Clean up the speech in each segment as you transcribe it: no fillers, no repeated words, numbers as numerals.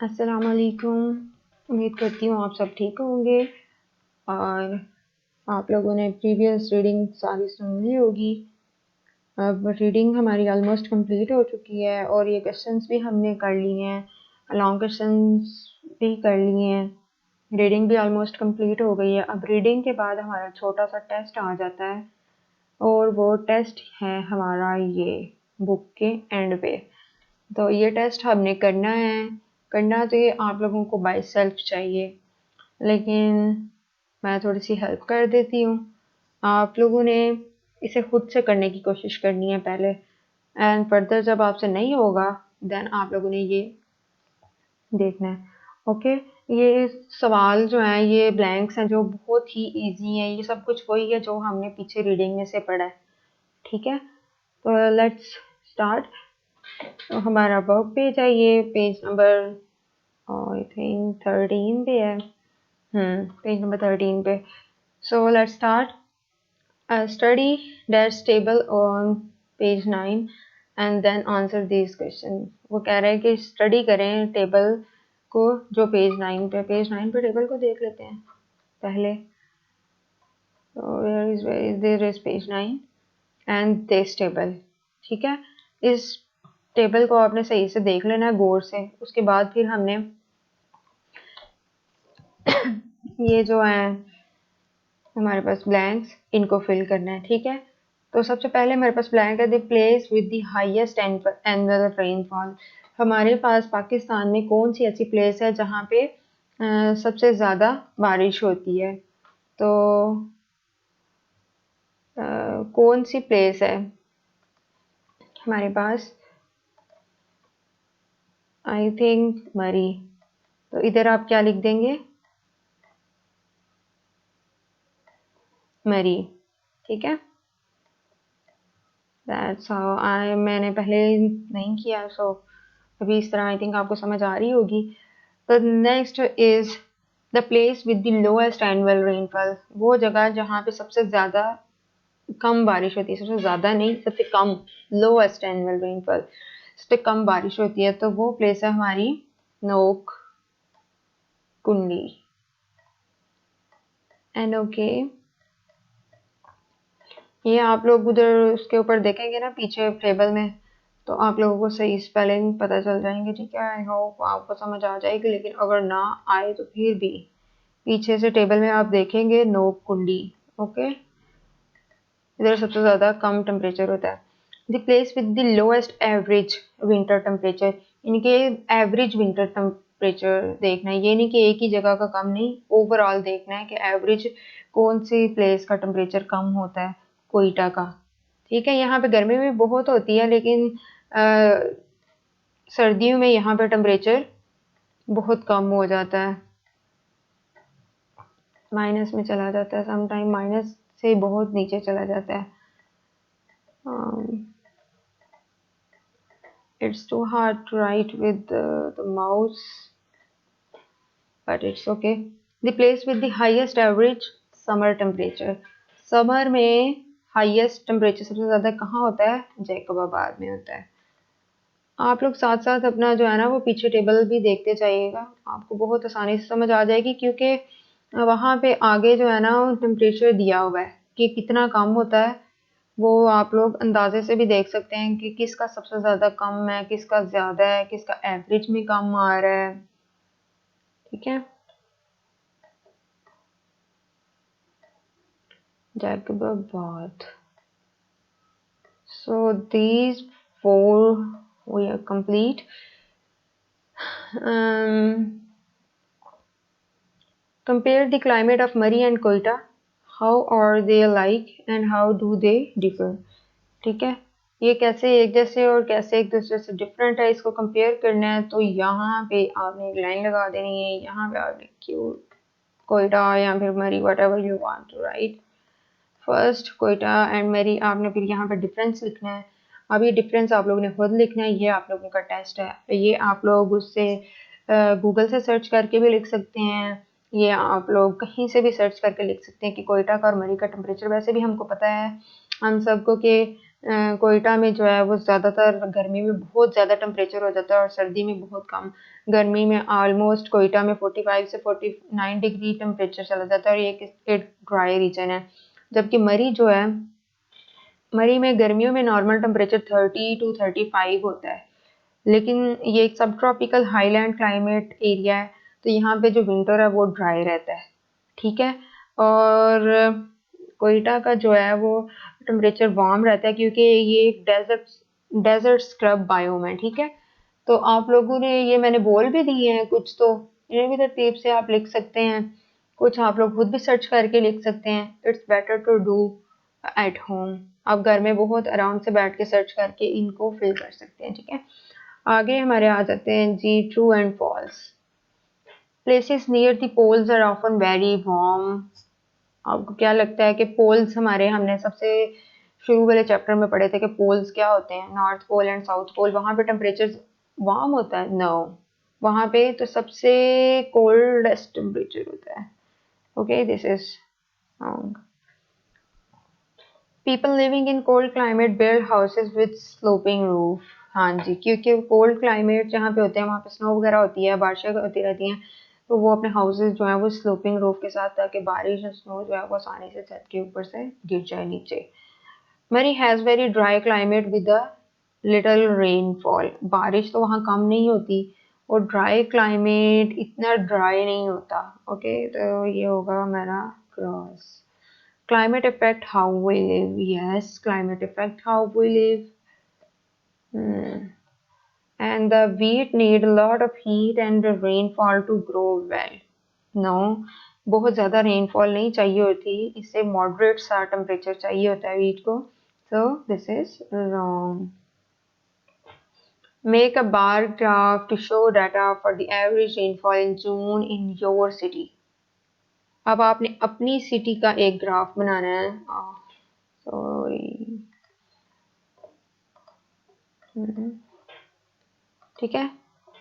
अस्सलाम वालेकुम। उम्मीद करती हूँ आप सब ठीक होंगे और आप लोगों ने प्रीवियस रीडिंग सारी सुन ली होगी। अब रीडिंग हमारी ऑलमोस्ट कंप्लीट हो चुकी है और ये क्वेश्चंस भी हमने कर लिए हैं, लॉन्ग क्वेश्चंस भी कर लिए हैं। रीडिंग भी ऑलमोस्ट कंप्लीट हो गई है। अब रीडिंग के बाद हमारा छोटा सा टेस्ट आ जाता है और वो टेस्ट है हमारा ये बुक के एंड पे। तो ये टेस्ट हमने करना तो ये आप लोगों को बाय सेल्फ चाहिए, लेकिन मैं थोड़ी सी हेल्प कर देती हूँ। आप लोगों ने इसे खुद से करने की कोशिश करनी है पहले, एंड फर्दर जब आपसे नहीं होगा देन आप लोगों ने ये देखना है। ओके, ये सवाल जो हैं ये ब्लैंक्स हैं जो बहुत ही इजी हैं। ये सब कुछ वही है जो हमने पीछे रीडिंग में से पढ़ा है। ठीक है, तो लेट्स स्टार्ट। तो हमारा वर्क पेज है, ये पेज नंबर आई थिंक 13 पे है। पेज नंबर 13 पे। So let's start. Study that's table on page 9 and then answer this question. वो कह रहे हैं कि स्टडी करें टेबल को जो पेज 9 पे। पेज 9 पे टेबल को देख लेते हैं पहले। तो there is page 9 and this table. ठीक है, इस टेबल को आपने सही से देख लेना है गौर से। उसके बाद फिर हमने ये जो है हमारे पास ब्लैंक्स, इनको फिल करना है। ठीक है, तो सबसे पहले हमारे पास ब्लैंक है the place with the highest annual rainfall. हमारे पास पाकिस्तान में कौन सी ऐसी प्लेस है जहाँ पे सबसे ज़्यादा बारिश होती है। तो कौन सी प्लेस है हमारे पास? आई थिंक मरी। तो इधर आप क्या लिख देंगे? मरी। ठीक है, दैट्स हाउ मैंने पहले नहीं किया, सो अभी इस तरह आई थिंक आपको समझ आ रही होगी। तो next is the place with the lowest annual rainfall. वो जगह जहाँ पे सबसे ज़्यादा कम बारिश होती है, सबसे ज़्यादा नहीं, सबसे कम, लोएस्ट एनुअल रेनफॉल, सबसे कम बारिश होती है। तो वो प्लेस है हमारी नोक कुंडी। एंड ओके, ये आप लोग उधर उसके ऊपर देखेंगे ना पीछे टेबल में, तो आप लोगों को सही स्पेलिंग पता चल जाएंगे। ठीक है, आई होप आपको समझ आ जाएगी, लेकिन अगर ना आए तो फिर भी पीछे से टेबल में आप देखेंगे नोक कुंडी। ओके, इधर सबसे ज़्यादा कम टेम्परेचर होता है। The place with the lowest average winter temperature, इनके एवरेज विंटर टेम्परेचर देखना है। ये नहीं कि एक ही जगह का कम, नहीं, ओवरऑल देखना है कि एवरेज कौन सी प्लेस का टेम्परेचर कम होता है, कोयटा का। ठीक है, यहाँ पे गर्मी भी बहुत होती है, लेकिन सर्दियों में यहाँ पे टेम्परेचर बहुत कम हो जाता है, माइनस में चला जाता है, सम टाइम माइनस से बहुत नीचे चला जाता है। It's too hard to write with the mouse, but it's okay. The place with the highest average summer temperature. Summer में हाईएस्ट टेम्परेचर सबसे ज़्यादा कहाँ होता है? जैकबाबाद में होता है। आप लोग साथ साथ अपना जो है ना वो पीछे टेबल भी देखते जाइएगा, आपको बहुत आसानी से समझ आ जाएगी, क्योंकि वहाँ पे आगे जो है ना टेम्परेचर दिया हुआ है कि कितना कम होता है। वो आप लोग अंदाजे से भी देख सकते हैं कि किसका सबसे ज़्यादा कम है, किसका ज़्यादा है, किसका एवरेज में कम आ रहा है। ठीक है, Jacobabad. So these four we are complete. Compare the climate of Murree and Quetta. How are they alike and how do they differ? ठीक है, ये कैसे एक जैसे और कैसे एक दूसरे से डिफरेंट है, इसको कंपेयर करना है। तो यहाँ पे आपने एक लाइन लगा देनी है, यहाँ पे आपने क्यों कोयटा या फिर Murree, whatever you want to write. First Quetta and Murree, आपने फिर यहाँ पे डिफरेंस लिखना है। अब ये डिफरेंस आप लोगों ने खुद लिखना है, ये आप लोगों का टेस्ट है। ये आप लोग उससे गूगल से सर्च करके भी लिख सकते हैं, ये आप लोग कहीं से भी सर्च करके लिख सकते हैं कि कोयटा का और मरी का टेम्परेचर। वैसे भी हमको पता है हम सबको कि कोयटा में जो है वो ज़्यादातर गर्मी में बहुत ज़्यादा टेम्परेचर हो जाता है और सर्दी में बहुत कम। गर्मी में ऑलमोस्ट कोयटा में 45 से 49 डिग्री टेम्परेचर चला जाता है और ये एक ड्राई रीजन है। जबकि मरी जो है, मरी में गर्मियों में नॉर्मल टेम्परेचर 30 टू 35 होता है, लेकिन ये एक सब ट्रॉपिकल हाईलैंड क्लाइमेट एरिया है, तो यहाँ पे जो विंटर है वो ड्राई रहता है, ठीक है। और कोयटा का जो है वो टेम्परेचर वार्म रहता है क्योंकि ये एक डेजर्ट स्क्रब बायोम है, ठीक है। तो आप लोगों ने ये मैंने बोल भी दिए हैं कुछ, तो इन्हें भी तरतीब से आप लिख सकते हैं, कुछ आप लोग खुद भी सर्च करके लिख सकते हैं। It's better to do at home. आप घर में बहुत आराम से बैठ के सर्च करके इनको फिल कर सकते हैं, ठीक है। आगे हमारे आ जाते हैं जी, true and false. Places near the poles are often very warm. आपको क्या लगता है कि पोल्स, हमारे हमने सबसे शुरू वाले चैप्टर में पढ़े थे कि पोल्स क्या होते हैं, north pole and south pole, वहां पे टेम्परेचर वार्म होता है? नो, वहां पे तो सबसे कोल्डेस्ट टेम्परेचर होता है। Okay, this is wrong. People living in cold climate build houses with sloping roof. हाँ जी, क्योंकि कोल्ड क्लाइमेट जहाँ पे होते हैं वहाँ पे स्नो वगैरह होती है, बारिशें होती रहती हैं, तो वो अपने हाउसेज जो है वो स्लोपिंग रूफ के साथ, ताकि बारिश और स्नो जो है वो आसानी से छत के ऊपर से गिर जाए नीचे। मरी has very dry climate with a little rainfall. बारिश तो वहाँ कम नहीं होती और ड्राई क्लाइमेट इतना ड्राई नहीं होता। ओके, तो ये होगा हमारा cross. Climate affect how we live. Yes, climate affect how we live. Hmm. And the wheat need a lot of heat and rainfall to grow well. No, बहुत ज़्यादा rainfall नहीं चाहिए होती, इससे मॉडरेट सा टेम्परेचर चाहिए होता है wheat को. So this is wrong. Make a bar graph to show data for the average rainfall in June in your city. अब आपने अपनी सिटी का एक ग्राफ बनाना है. सॉरी, ठीक है।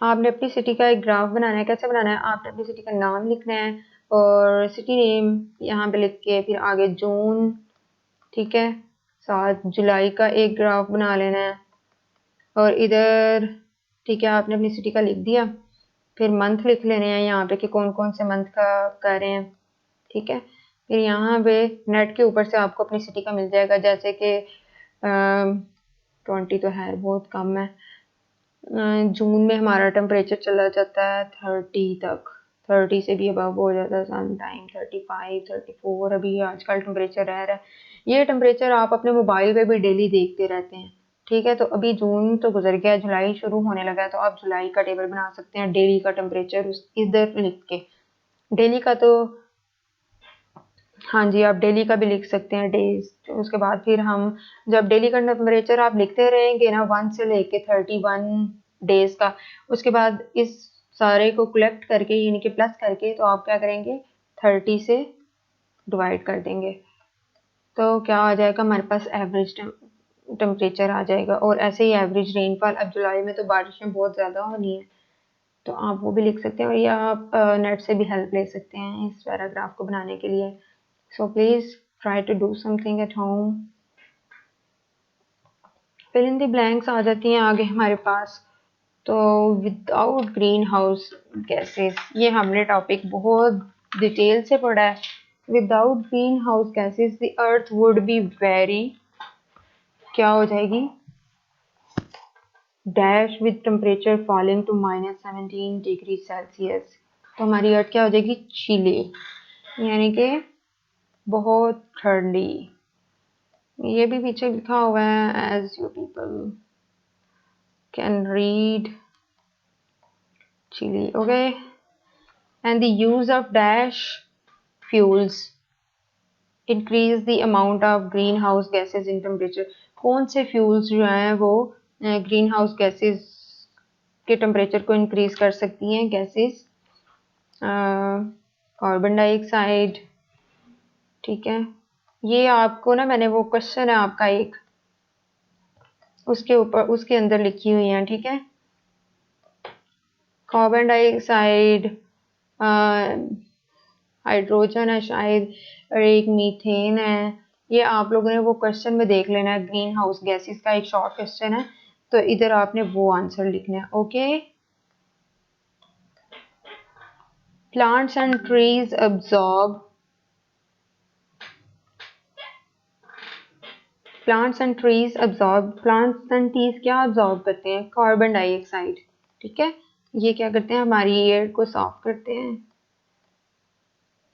आपने अपनी सिटी का एक ग्राफ बनाना है। कैसे बनाना है? आपने अपनी सिटी का नाम लिखना है और सिटी नेम यहाँ पे लिख के फिर आगे जून, ठीक है, 7 जुलाई का एक ग्राफ बना लेना है और इधर, ठीक है, आपने अपनी सिटी का लिख दिया, फिर मंथ लिख लेने हैं यहाँ पे कि कौन कौन से मंथ का कर रहे हैं, ठीक है। फिर यहाँ पे नेट के ऊपर से आपको अपनी सिटी का मिल जाएगा, जैसे कि 20 तो है, बहुत कम है। जून में हमारा टेम्परेचर चला जाता है 30 तक, 30 से भी अबव हो जाता है सम टाइम, 35, 34 अभी आजकल टेम्परेचर रह रहा है। ये टेम्परेचर आप अपने मोबाइल पे भी डेली देखते रहते हैं, ठीक है। तो अभी जून तो गुजर गया, जुलाई शुरू होने लगा है, तो आप जुलाई का टेबल बना सकते हैं, डेली का टेम्परेचर इधर लिख के। डेली का तो हाँ जी, आप डेली का भी लिख सकते हैं, डेज। तो उसके बाद फिर हम जब डेली का टेम्परेचर आप लिखते रहेंगे ना 1 से लेके 31 डेज का, उसके बाद इस सारे को कलेक्ट करके यानी कि प्लस करके, तो आप क्या करेंगे, 30 से डिवाइड कर देंगे, तो क्या आ जाएगा हमारे पास, एवरेज टेम्परेचर आ जाएगा। और ऐसे ही एवरेज रेनफॉल, अब जुलाई में तो बारिशें बहुत ज़्यादा होनी है, तो आप वो भी लिख सकते हैं, या आप नेट से भी हेल्प ले सकते हैं इस पैराग्राफ को बनाने के लिए। So please try to do something at home. Fill in the blanks आ जाती हैं आगे हमारे पास। तो विदाउट ग्रीन हाउस गैसेस, ये हमने टॉपिक बहुत डिटेल से पढ़ा है। Without green house gases the earth would be very, क्या हो जाएगी, dash with temperature falling to -17 degree Celsius. तो हमारी अर्थ क्या हो जाएगी, चिली, यानी कि बहुत ठंडी। ये भी पीछे लिखा हुआ है, as you people can read, chilly, okay. And the use of dash fuels increase the amount of green house gases in temperature. कौन से फ्यूल्स जो हैं वो ग्रीन हाउस गैसेज के टेम्परेचर को इंक्रीज कर सकती हैं? गैसेज, कार्बन डाइऑक्साइड, ठीक है। ये आपको ना, मैंने वो क्वेश्चन है आपका एक, उसके ऊपर उसके अंदर लिखी हुई हैं, ठीक है। कार्बन डाइऑक्साइड, हाइड्रोजन है शायद, और एक मीथेन है, ये आप लोगों ने वो क्वेश्चन में देख लेना है, ग्रीन हाउस गैसेस का एक शॉर्ट क्वेश्चन है, तो इधर आपने वो आंसर लिखना है। Okay, plants and trees absorb plants and trees क्या अब्जॉर्ब करते हैं? Carbon dioxide. ठीक है, ये क्या करते हैं? हमारी एयर को साफ करते हैं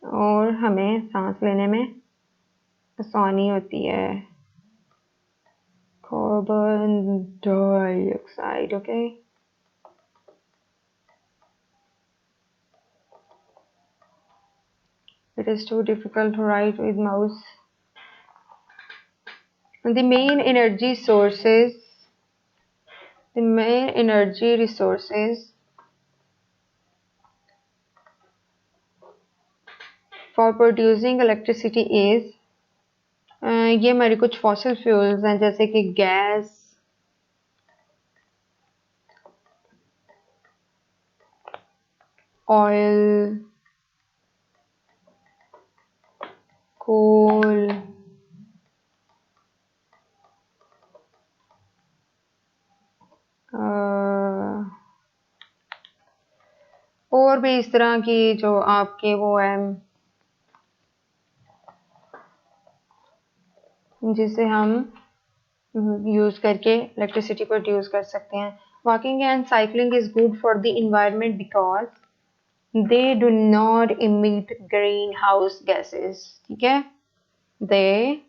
और हमें सांस लेने में आसानी होती है। Carbon dioxide. Okay, it is too difficult to write with mouse. The main energy resources for producing electricity is ये हमारी कुछ फॉसिल फ्यूल्स हैं, जैसे कि गैस, ऑयल, कोल, और भी इस तरह की जो आपके वो है जिसे हम यूज करके इलेक्ट्रिसिटी प्रोड्यूस कर सकते हैं। Walking and cycling is good for the environment because they do not emit green house gases. ठीक है, दे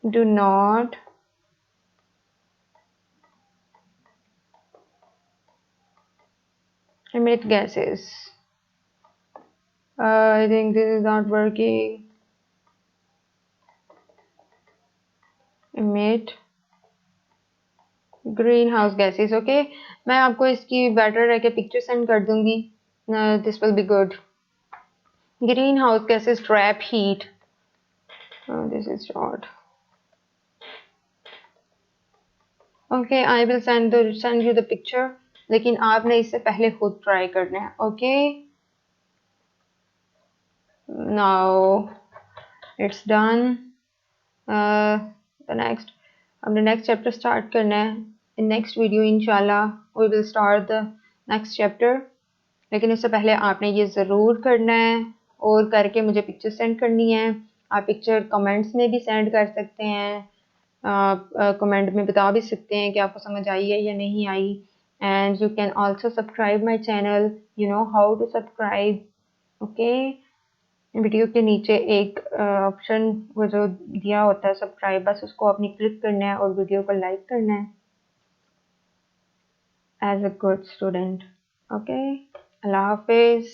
do not emit gases. I think this is not working. Emit green house gases. Okay, मैं आपको इसकी better रह के picture send कर दूंगी, this will be good. Green house gases trap heat, this is short. Okay, I will send you the picture, लेकिन आपने इससे पहले खुद ट्राई करना है। Okay, now it's done. The next, हमने नेक्स्ट चैप्टर स्टार्ट करना है। इन नेक्स्ट वीडियो इंशाल्लाह we will start the next chapter, लेकिन उससे पहले आपने ये ज़रूर करना है और करके मुझे पिक्चर सेंड करनी है। आप पिक्चर कमेंट्स में भी सेंड कर सकते हैं, आप कमेंट में बता भी सकते हैं कि आपको समझ आई है या नहीं आई। And you can also subscribe my channel, you know how to subscribe. Okay, video के नीचे एक ऑप्शन वो जो दिया होता है सब्सक्राइब, बस उसको आपने क्लिक करना है और वीडियो को लाइक करना है as a good student. Okay, अल्लाह हाफिज़।